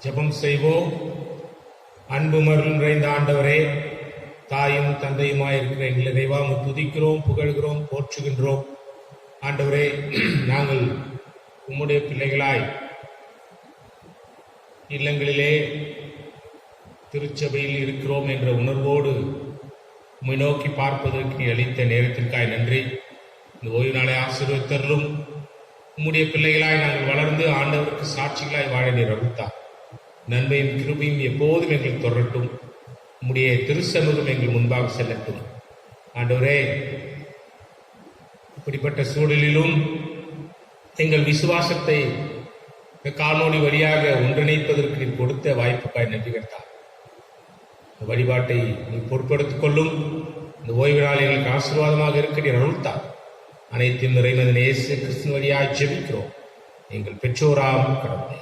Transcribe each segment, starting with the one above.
ஜெபம் செய்வோம். அன்பு மருள் நிறைந்த ஆண்டவரே, தாயும் தந்தையுமாய் இருக்கிற எங்களை இறைவா துதிக்கிறோம், புகழ்கிறோம், போற்றுகின்றோம். ஆண்டவரே, நாங்கள் உம்முடைய பிள்ளைகளாய் இல்லங்களிலே திருச்சபையில் இருக்கிறோம் என்ற உணர்வோடு உம்மை நோக்கி பார்ப்பதற்கு அளித்த நேரத்திற்காய் நன்றி. இந்த ஓய்வு நாளை ஆசீர்வதித்தருளும். உம்முடைய பிள்ளைகளாய் நாங்கள் வளர்ந்து ஆண்டவருக்கு சாட்சிகளாய் வாழ நீர் அருள்தார். நன்மையும் கிருபையும் எப்போதும் எங்களுக்கு தொடரட்டும். உம்முடைய திருச்சமூகம் எங்கள் முன்பாக செல்லட்டும். ஆண்டவரே, இப்படிப்பட்ட சூழலிலும் எங்கள் விசுவாசத்தை காணொளி வழியாக ஒன்றிணைப்பதற்கு நீர் கொடுத்த வாய்ப்புக்காய் நன்றி கர்த்தாவே. இந்த வழிபாட்டை நீ பொறுப்படுத்திக் கொள்ளும். இந்த ஓய்வு நாள் எங்களுக்கு ஆசீர்வாதமாக இருக்க நீர் அருள்தார். அனைத்தையும் நிறைமதன் இயேசு கிறிஸ்து வழியாக ஜெபிக்கிறோம் எங்கள் பெற்றோராம் கடவுளே.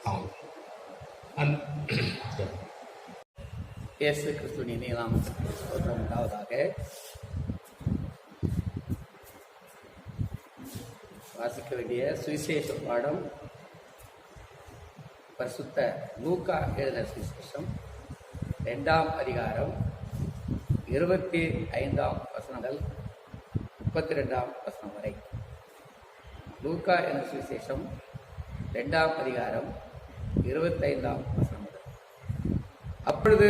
ஆமாம். இயேசு கிறிஸ்துவின் இணையலாம் உண்டாவதாக. வாசிக்க வேண்டிய சுவிசேஷ பாடம் பரிசுத்த லூக்கா எழுதின சுவிசேஷம் 2ஆம் அதிகாரம் 25ஆம் வசனம் முதல் 32ஆம் வசனம் வரை. லூக்கா என்ற சுவிசேஷம் 2ஆம் அதிகாரம் 25ஆம் வசனம். அப்பொழுது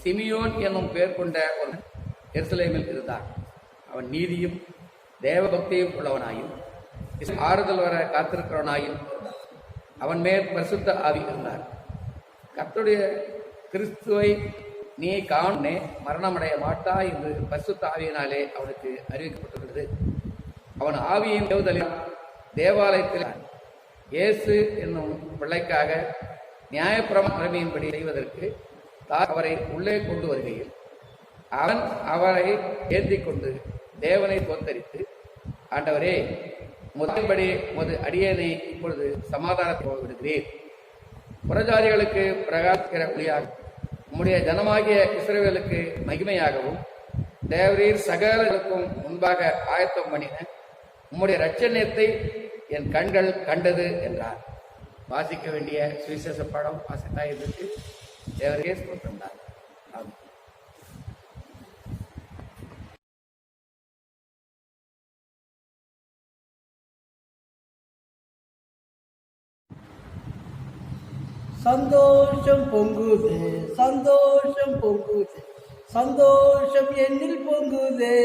சிமியோன் என்னும் பெயர் கொண்ட ஒரு எருசலேமில் இருந்தான். அவன் நீதியும் தேவபக்தியும் உள்ளவனாயும் ஆறுதல் வர காத்திருக்கிறவனாயும் இருந்தான். அவன் மேல் பரிசுத்த ஆவி இருந்தார். கர்த்தருடைய கிறிஸ்துவை நீ காணே மரணமடைய மாட்டா என்று பரிசுத்த ஆவியினாலே அவனுக்கு அறிவிக்கப்பட்டுள்ளது. அவன் ஆவியின் தேவதலில் தேவாலயத்தில் இயேசு என்னும் பிள்ளைக்காக நியாயப்பிரமாணத்தின்படி செய்வதற்கு அவரை உள்ளே கொண்டு வருகையில் அவன் அவரை ஏந்தி கொண்டு தேவனை தோத்தரித்து, ஆண்டவரே, முதன்படி உமது அடியேனை இப்பொழுது சமாதானத்தை விடுகிறேன். புறஜாதிகளுக்கு பிரகாசிக்கிற ஒளியாக உம்முடைய ஜனமாகிய இஸ்ரவேலுக்கு மகிமையாகவும் தேவரீர் சகலர்களுக்கும் முன்பாக ஆயத்தம் பண்ணின உம்முடைய இரட்சணியத்தை என் கண்கள் கண்டது என்றார். வாசிக்க வேண்டிய சுவிசேஷ பாடம் வாசித்தாயிருக்கு. தேவரே ஸ்தோத்திரம். சந்தோஷம் பொங்குதே, சந்தோஷம் பொங்குதே, சந்தோஷம் என்னில் பொங்குதே.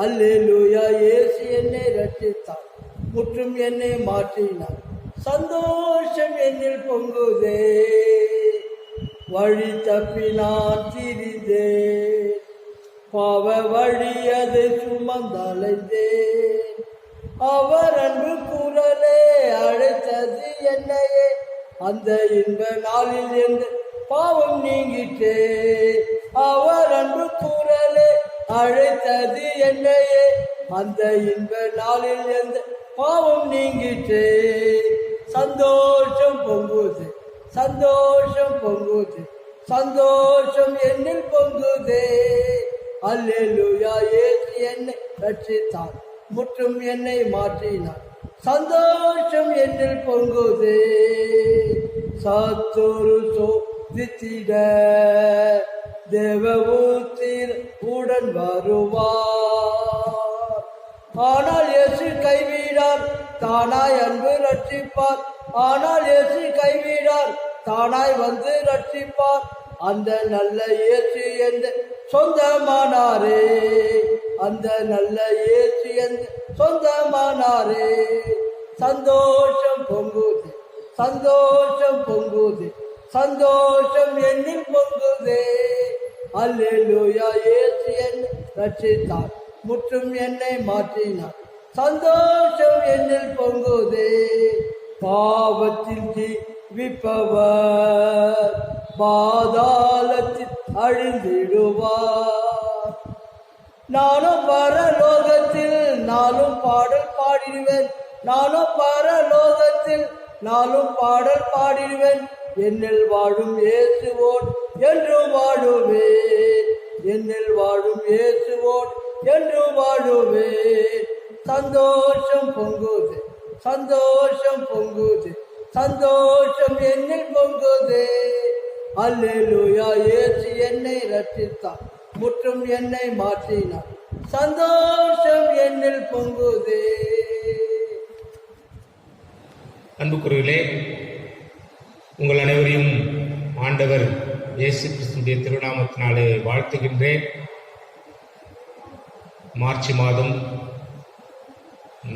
அல்லேலூயா, இயேசு என்னை ரட்சித்தார், முற்றும் என்னை மாற்றினார். சந்தோஷம் என்னில் பொங்குதே. வழி தப்பி நான் திரிந்தேன், பாவ வழி அதை சுமந்தலைந்தேன். அவர் அன்பு குரலே அழைத்தது என்னையே, அந்த இன்ப நாளில் இருந்து பாவம் நீங்கிட்டே. அவர் அன்பு குரலே அழைத்தது என்னையே, அந்த இன்ப நாளில் இருந்து பாவம் நீங்கிட்டே. சந்தோஷம் பொங்குது, சந்தோஷம் பொங்குது, சந்தோஷம் என்னில் பொங்குதே. அல்லேலூயா, இயேசு என்னை ரட்சித்தார், முற்றும் என்னை மாற்றினார். சந்தோஷம் என்னில் பொங்குதே. சத்துரு சோதித்திட தேவபூத்திர் உடன் வருவார். ஆனால் இயேசு கைவிடார், தானாய் அன்பு ரட்சிப்பார். ஆனால் இயேசு கைவிடார், தானாய் வந்து ரட்சிப்பார். அந்த நல்ல இயேசு என்ற சொந்தமானாரே, அந்த நல்ல இயேசு என்ற சொந்தமானாரே. சந்தோஷம் பொங்குது, சந்தோஷம் பொங்குது, சந்தோஷம் என்னில் பொங்குதே. அல்லேலூயா, இயேசு என்னை ரட்சித்தார், முற்றும் என்னை மாற்றினார். சந்தோஷம் என்னில் பொங்குதே. பாவத்தில் ஜீவிப்பவர் பாதாளத்தில் அழிந்திடுவார். நானும் பரலோகத்தில் நாளும் பாடல் பாடிடுவேன், நானும் பரலோகத்தில் நாளும் பாடல் பாடிடுவேன். என்னில் வாழும் இயேசுவோடு என்று வாழுவேன், என்னில் வாழும் இயேசுவோடு என்று வாழுவேன். சந்தோஷம் பொங்குது, சந்தோஷம் பொங்குது, சந்தோஷம் என்னில் பொங்குதே. அல்லேலூயா, இயேசு என்னை ரட்சித்தார், முற்றும் என்னை மாற்றினார், சந்தோஷம் என்னில் பொங்குதே. அன்புக்குரியவர்களே, உங்கள் அனைவரையும் ஆண்டவர் இயேசு கிறிஸ்துவின் திருநாமத்தினாலே வாழ்த்துகின்றேன். மார்ச் மாதம்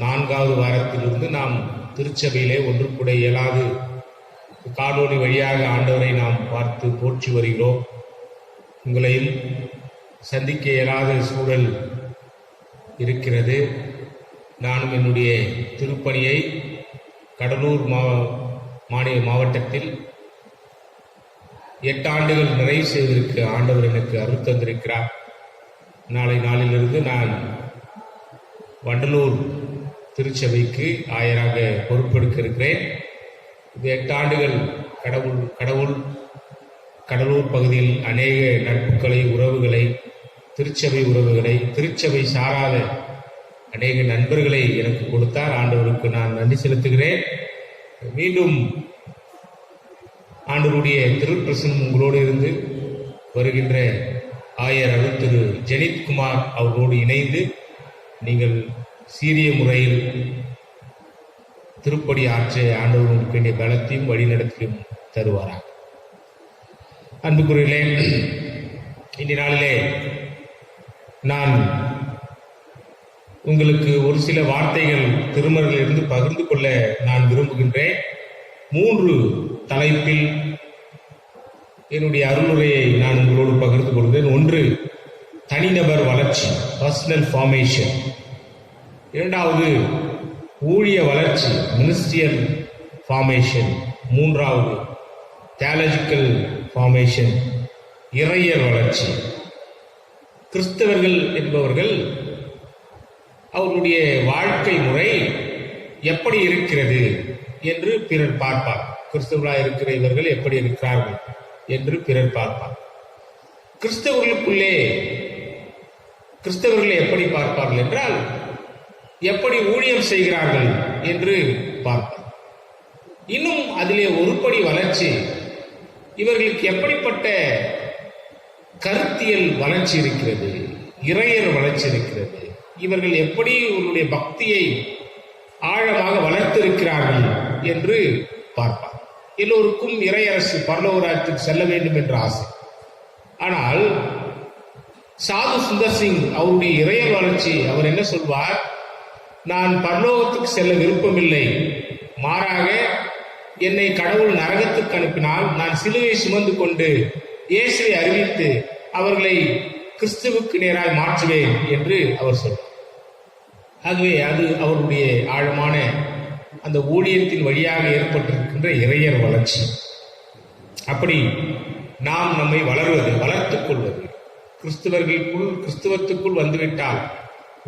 4வது வாரத்திலிருந்து நாம் திருச்சபையிலே ஒன்று கூட இயலாது காணொலி வழியாக ஆண்டவரை நாம் பார்த்து போற்றி வருகிறோம். உங்களையும் சந்திக்க இயலாத சூழல் இருக்கிறது. நானும் என்னுடைய திருப்பணியை கடலூர் மாவட்டத்தில் 8 ஆண்டுகள் நிறைவு செய்வதற்கு ஆண்டவர் எனக்கு அருள் தந்திருக்கிறார். நாளை நாளிலிருந்து நான் வண்டலூர் திருச்சபைக்கு ஆயராக பொறுப்பெடுக்க இருக்கிறேன். இது 8 ஆண்டுகள் கடலூர் பகுதியில் அநேக நட்புகளை, உறவுகளை, திருச்சபை உறவுகளை, திருச்சபை சாராத அநேக நண்பர்களை எனக்கு கொடுத்தார். ஆண்டவருக்கு நான் நன்றி செலுத்துகிறேன். மீண்டும் ஆண்டவருடைய திருப்பிரசனம் உங்களோடு இருந்து வருகின்ற ஆயர் அருள் திரு ஜெனித்குமார் அவர்களோடு இணைந்து நீங்கள் சீரிய முறையில் திருப்படி ஆற்ற ஆண்டவர் உங்களுக்கு வேண்டிய பலத்தையும் வழிநடத்தியும் தருவாராக. அன்புக்குரியவர்களே, இன்றைய நாளிலே நான் உங்களுக்கு ஒரு சில வார்த்தைகள் திருமறையிலிருந்து பகிர்ந்து கொள்ள நான் விரும்புகின்றேன். 3 தலைப்பில் என்னுடைய அருளுரையை நான் உங்களோடு பகிர்ந்து கொள்கிறேன். 1, தனிநபர் வளர்ச்சி, பர்சனல் ஃபார்மேஷன். 2வது, ஊழிய வளர்ச்சி, மினிஸ்ட்ரியல் ஃபார்மேஷன். 3வது, தியாலஜிக்கல் ஃபார்மேஷன், இறையர் வளர்ச்சி. கிறிஸ்தவர்கள் என்பவர்கள் அவர்களுடைய வாழ்க்கை முறை எப்படி இருக்கிறது என்று பிறர் பார்ப்பார். கிறிஸ்தவர்களாக இருக்கிற இவர்கள் எப்படி இருக்கிறார்கள் என்று பிறர் பார்ப்பார். கிறிஸ்தவர்களை எப்படி பார்ப்பார்கள் என்றால் எப்படி ஊழியம் செய்கிறார்கள் என்று பார்ப்பார். இன்னும் அதிலே ஒருபடி வளர்ச்சி, இவர்களுக்கு எப்படிப்பட்ட கருத்தியல் வளர்ச்சி இருக்கிறது, இறையர் வளர்ச்சி இருக்கிறது, இவர்கள் எப்படி இவருடைய பக்தியை ஆழமாக வளர்த்திருக்கிறார்கள் என்று பார்ப்பார். எல்லோருக்கும் இறையரசு பரலோகராஜ்யத்துக்கு செல்ல வேண்டும் என்ற ஆசை. ஆனால் சாது சுந்தர் சிங் அவருடைய இறையர் வளர்ச்சி, அவர் என்ன சொல்வார்? நான் பரலோகத்துக்கு செல்ல விருப்பமில்லை, மாறாக என்னை கடவுள் நரகத்துக்கு அனுப்பினால் நான் சிலுவை சுமந்து கொண்டு இயேசுவை அறிவித்து அவர்களை கிறிஸ்துவுக்கு நேராக மாற்றுவேன் என்று அவர் சொல்வார். ஆகவே அது அவருடைய ஆழமான அந்த ஊழியத்தின் வழியாக ஏற்பட்டிருக்கின்ற இறையர் வளர்ச்சி. அப்படி நாம் நம்மை வளர்த்துக் கொள்வது, கிறிஸ்துவத்துக்குள் வந்துவிட்டால்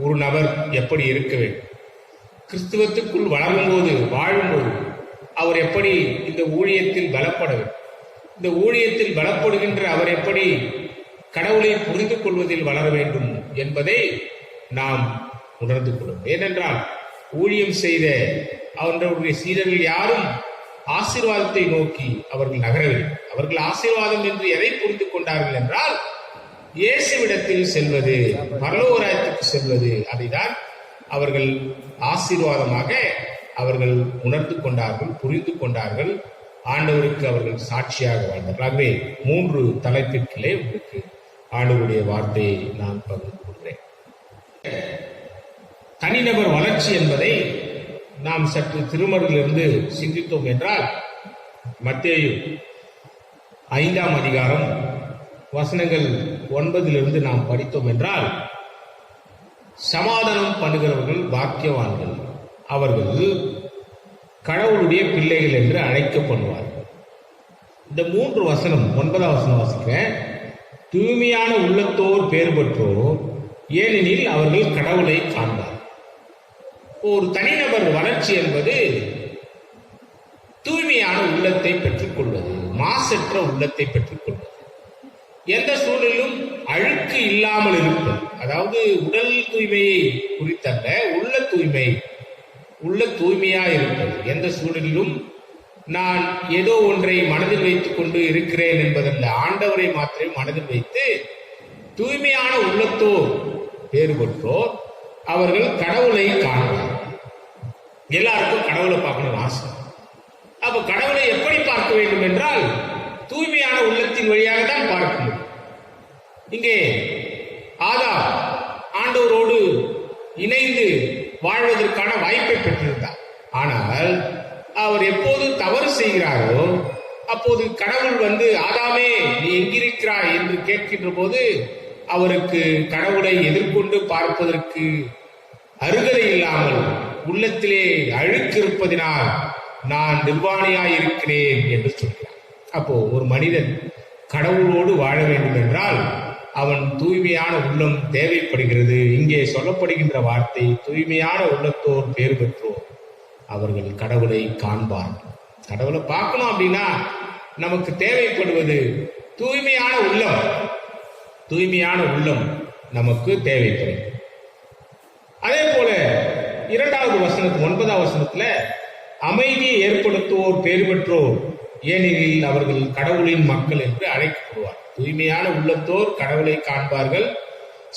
ஒரு நபர் எப்படி இருக்க வேண்டும், கிறிஸ்துவத்துக்குள் வளரும்போது வாழும்போது அவர் எப்படி இந்த ஊழியத்தில் பலப்பட வேண்டும், இந்த ஊழியத்தில் பலப்படுகின்ற அவர் எப்படி கடவுளை புரிந்து கொள்வதில் வளர வேண்டும் என்பதை நாம் உணர்ந்து கொள்ளும். ஏனென்றால் ஊழியம் செய்த அவர்களுடைய சீடர்கள் யாரும் ஆசீர்வாதத்தை நோக்கி அவர்கள் நகரவில்லை. அவர்கள் ஆசீர்வாதம் என்று எதை புரிந்து கொண்டார்கள் என்றால் இயேசுவிடத்தில் செல்வது, பரலோகராஜ்யத்துக்கு செல்வது, அதைதான் அவர்கள் ஆசீர்வாதமாக அவர்கள் உணர்ந்து கொண்டார்கள், புரிந்து கொண்டார்கள். ஆண்டவருக்கு அவர்கள் சாட்சியாக வாழ்ந்தார்கள். ஆகவே 3 தலைப்பிற்கிலே உங்களுக்கு ஆண்டவருடைய வார்த்தையை நான் பகிர்ந்து கொள்கிறேன். தனிநபர் வளர்ச்சி என்பதை நாம் சற்று திருமறையிலிருந்து சிந்தித்தோம் என்றால், மத்தேயு 5ஆம் அதிகாரம் வசனங்கள் 9 நாம் படித்தோம் என்றால், சமாதானம் பண்ணுகிறவர்கள் பாக்கியவான்கள், அவர்கள் கடவுளுடைய பிள்ளைகள் என்று அழைக்கப்படுவார்கள். இந்த 3 வசனம், 9ஆம் வசனம் வாசிக்க, தூய்மையான உள்ளத்தோர் பேர் பெற்றோர், ஏனெனில் அவர்கள் கடவுளை காண்பார். ஒரு தனிநபர் வளர்ச்சி என்பது தூய்மையான உள்ளத்தை பெற்றுக்கொள்வது, மாசற்ற உள்ளத்தை பெற்றுக்கொள்வது, எந்த சூழலிலும் அழுக்கு இல்லாமல் இருப்பது. அதாவது உடல் தூய்மையை குறித்தல்ல, உள்ள தூய்மையா இருப்பது. எந்த சூழலிலும் நான் ஏதோ ஒன்றை மனதில் வைத்துக் கொண்டு இருக்கிறேன் என்பதல்ல, ஆண்டவரை மாத்திரமே மனதில் வைத்து தூய்மையான உள்ளத்தோர் பேறு பெற்றோர் அவர்கள் கடவுளை காண்பார். எல்லாருக்கும் கடவுளை பார்க்கணும்னு ஆசை. அப்ப கடவுளை எப்படி பார்க்க வேண்டும் என்றால் தூய்மையான உள்ளத்தின் வழியாக தான் பார்க்க முடியும். இங்கே ஆதாம் ஆண்டவரோடு இணைந்து வாழ்வதற்கான வாய்ப்பை பெற்றிருந்தார். ஆனால் அவர் எப்போது தவறு செய்கிறாரோ அப்போது கடவுள் ஆதாமே நீ எங்கிருக்கிறாய் என்று கேட்கின்ற போது அவருக்கு கடவுளை எதிர்கொண்டு பார்ப்பதற்கு அருகதை இல்லாமல் உள்ளத்திலே அழுக்கு இருப்பதினால் நான் நிர்வாணியாய் இருக்கிறேன் என்று சொல்கிறார். அப்போ ஒரு மனிதன் கடவுளோடு வாழ வேண்டும் என்றால் அவன் தூய்மையான உள்ளம் தேவைப்படுகிறது. இங்கே சொல்லப்படுகின்ற வார்த்தை தூய்மையான உள்ளத்தோர் பேறு பெற்றோர் அவர்கள் கடவுளை காண்பார். கடவுளை பார்க்கணும் அப்படின்னா நமக்கு தேவைப்படுவது தூய்மையான உள்ளம். தூய்மையான உள்ளம் நமக்கு தேவைப்படும். அதே போல 2வது வசனத்து 9வது வசனத்துல அமைதியை ஏற்படுத்துவோர் பேறு பெற்றோர் ஏனெனில் அவர்கள் கடவுளின் மக்கள் என்று அழைக்கப்படுவார். தூய்மையான உள்ளத்தோர் கடவுளை காண்பார்கள்.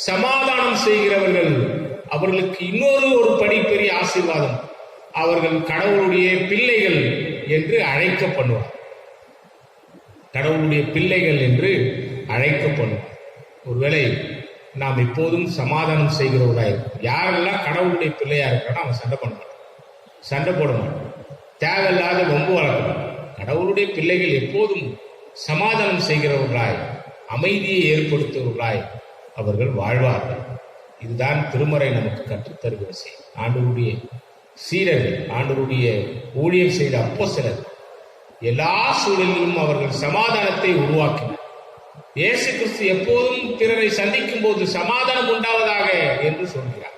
சமாதானம் செய்கிறவர்கள் அவர்களுக்கு ஒரு படி பெரிய ஆசீர்வாதம், அவர்கள் கடவுளுடைய பிள்ளைகள் என்று அழைக்கப்படுவார். கடவுளுடைய பிள்ளைகள் என்று அழைக்கப்படுவார். ஒருவேளை நாம் எப்போதும் சமாதானம் செய்கிறவர்களாக இருக்கும். யாரெல்லாம் கடவுளுடைய பிள்ளையா இருக்கிறானோ அவன் சண்டை பண்ண மாட்டான், சண்டை போட மாட்டான், தேவையில்லாத வம்பு வளர்க்கணும். கடவுளுடைய பிள்ளைகள் எப்போதும் சமாதானம் செய்கிறவர்களாய் அமைதியை ஏற்படுத்துவர்களாய் அவர்கள் வாழ்வார்கள். இதுதான் திருமறை நமக்கு கற்றுத்தருகிற செய்தி. ஆண்டவருடைய சீடர்கள், ஆண்டவருடைய ஊழியம் செய்த அப்போஸ்தலர் எல்லா சூழலிலும் அவர்கள் சமாதானத்தை உருவாக்கினர். இயேசு கிறிஸ்து எப்போதும் பிறரை சந்திக்கும் போது சமாதானம் உண்டாவதாக என்று சொல்கிறார்.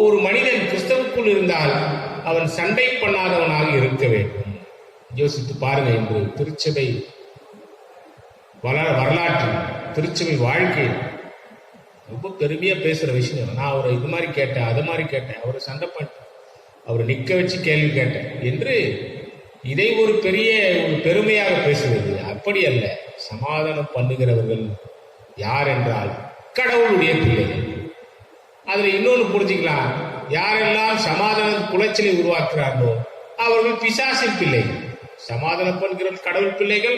ஒரு மனிதன் கிறிஸ்தவுக்குள் இருந்தால் அவன் சண்டை பண்ணாதவனாக இருக்க வேண்டும். யோசித்து பாருங்க, என்று திருச்சபை வரலாற்றில் திருச்சபை வாழ்க்கை ரொம்ப பெருமையா பேசுற விஷயம். நான் அவரை இது மாதிரி கேட்டேன், அது மாதிரி கேட்டேன், அவரை சண்டை பண்ணிட்டேன், அவரை நிக்க வச்சு கேள்வி கேட்டேன் என்று இதை ஒரு பெரிய ஒரு பெருமையாக பேசுவது. அப்படி அல்ல. சமாதானம் பண்ணுகிறவர்கள் யார் என்றால் கடவுளுடைய பிள்ளைகள். அதுல இன்னொன்னு புரிஞ்சுக்கலாம், யாரெல்லாம் சமாதான குலைச்சலை உருவாக்குறார்களோ அவர்கள் பிசாசின் பிள்ளைகள். சமாதானம் பண்ணுகிற கடவுள் பிள்ளைகள்,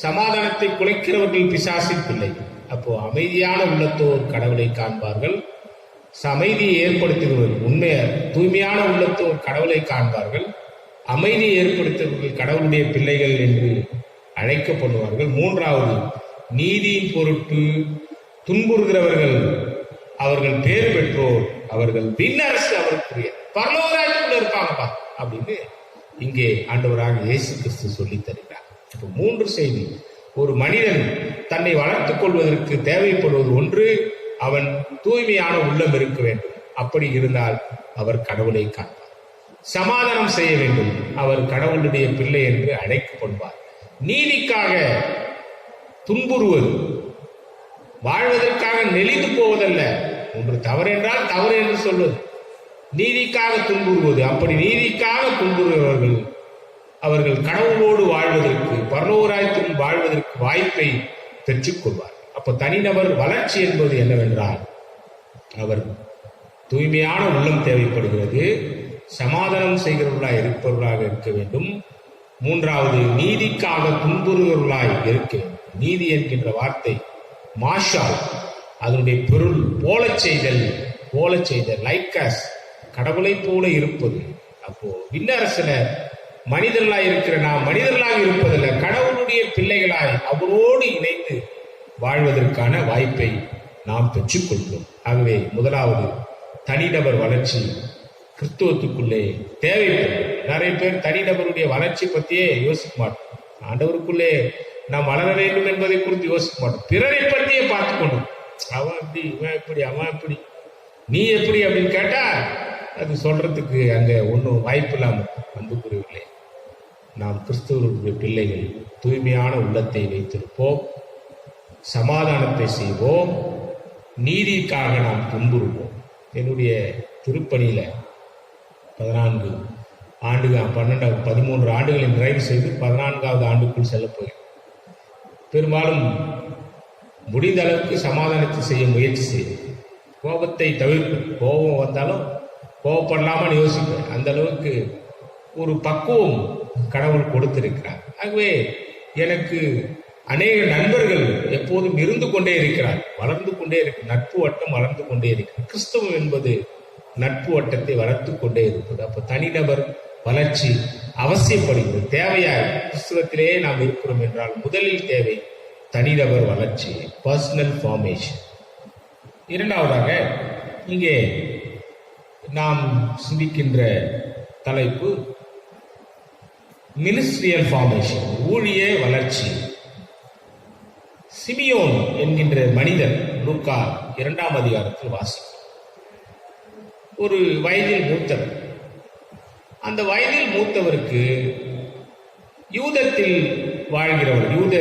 சமாதானத்தை குலைக்கிறவர்கள் பிசாசின் பிள்ளைகள். அப்போ அமைதியான உள்ளத்தோர் கடவுளை காண்பார்கள். அமைதியை ஏற்படுத்துகிறவர்கள் உண்மையா தூய்மையான உள்ளத்தோர் கடவுளை காண்பார்கள். அமைதியை ஏற்படுத்துபவர்கள் கடவுளுடைய பிள்ளைகள் என்று அழைக்கப்படுவார்கள். 3வது, நீதியின் பொருட்டு துன்புறுகிறவர்கள் அவர்கள் பேறு பெற்றோர், அவர்கள் விண்ணரசு அவருக்குரிய பரலோகராஜ்யத்தில் இருப்பாங்கப்பா அப்படின்னு இங்கே ஆண்டவராக இயேசு கிறிஸ்து சொல்லி தருகிறார். இப்போ 3 செய்தி. ஒரு மனிதன் தன்னை வளர்த்துக் கொள்வதற்கு தேவைப்படுவது ஒன்று, அவன் தூய்மையான உள்ளம் இருக்க வேண்டும். அப்படி இருந்தால் அவர் கடவுளை காண்பார். சமாதானம் செய்ய வேண்டும், அவர் கடவுளுடைய பிள்ளை என்று அழைக்கப்படுவார். நீதிக்காக துன்புறுவது, வாழ்வதற்காக நெளிந்து போவதல்ல. ஒன்று தவறு என்றால் தவறு என்று சொல்வது, நீதிக்காக துன்புறுவது. அப்படி நீதிக்காக துன்புறுகிறவர்கள் அவர்கள் கடவுளோடு வாழ்வதற்கு, பரலோகராஜ்யத்தில் வாழ்வதற்கு வாய்ப்பை பெற்றுக் கொள்வார். அப்ப தனிநபர் வளர்ச்சி என்பது என்னவென்றால் அவர் தூய்மையான உள்ளம் தேவைப்படுகிறது, சமாதானம் செய்கிறவர்களாய் இருப்பவர்களாக இருக்க வேண்டும். 3வது, நீதிக்காக துன்புறுகிறவர்களாய் இருக்க வேண்டும். நீதி என்கின்ற வார்த்தை மாஷால், அதனுடைய பொருள் போலச் செய்தல். போலச் செய்தல், லைக்காஸ், கடவுளை போல இருப்பது. அப்போ விண்ணரசுல மனிதர்களாய் இருக்கிற நாம் மனிதர்களாக இருப்பதில்ல, கடவுளுடைய பிள்ளைகளாய் அவரோடு இணைந்து வாழ்வதற்கான வாய்ப்பை நாம் பெற்றுக்கொள்கிறோம். ஆகவே 1வது தனிநபர் வளர்ச்சி கிறிஸ்துவத்துக்குள்ளே தேவைப்படும். நிறைய பேர் தனிநபருடைய வளர்ச்சி பற்றியே யோசிக்க மாட்டோம். ஆண்டவருக்குள்ளே நாம் வளர வேண்டும் என்பதை குறித்து யோசிக்க மாட்டோம். பிறரை பற்றியே பார்த்து கொண்டு அவன் எப்படி, இவன் எப்படி, அவன் எப்படி, நீ எப்படி அப்படின்னு கேட்டா அது சொல்றதுக்கு அங்க ஒன்றும் வாய்ப்பு இல்லாமல். அன்புக்குரியவர்களே, நாம் கிறிஸ்துவருடைய பிள்ளைகள் தூய்மையான உள்ளத்தை வைத்திருப்போம், சமாதானத்தை செய்வோம், நீதிக்காக நாம் துன்புறுவோம். என்னுடைய திருப்பணியில 14 13 ஆண்டுகளை நிறைவு செய்து 14வது ஆண்டுக்குள் செல்லப் போகிறேன். பெரும்பாலும் முடிந்த அளவுக்கு சமாதானத்தை செய்ய முயற்சி செய்வேன். கோபத்தை தவிர்ப்பேன். கோபம் வந்தாலும் கோபப்படலாமல் யோசிப்பேன். அந்த அளவுக்கு ஒரு பக்குவம் கடவுள் கொடுத்திருக்கிறார். ஆகவே எனக்கு அநேக நண்பர்கள் எப்போதும் இருந்து கொண்டே இருக்கிறார், வளர்ந்து கொண்டே இருக்கு. நட்பு வட்டம் வளர்ந்து கொண்டே இருக்கிறது. கிறிஸ்தவம் என்பது நட்பு வட்டத்தை வளர்த்து கொண்டே இருப்பது. அப்ப தனிநபர் வளர்ச்சி அவசியப்படுகிறது, தேவையாக. கிறிஸ்தவத்திலேயே நாம் இருக்கிறோம் என்றால் முதலில் தேவை தனிநபர் வளர்ச்சி, பர்சனல் ஃபார்மேஷன். இரண்டாவதாக இங்கே நாம் சிந்திக்கின்ற தலைப்பு மினிஸ்ட்ரியல் ஃபார்மேஷன், ஊழிய வளர்ச்சி. சிமியோன் என்கின்ற மனிதன் லூக்கா 2ஆம் அதிகாரத்தில் வாசிக்கும். ஒரு வயதில் மூத்தவர். அந்த வயதில் மூத்தவருக்கு யூதத்தில் வாழ்கிறவர், யூத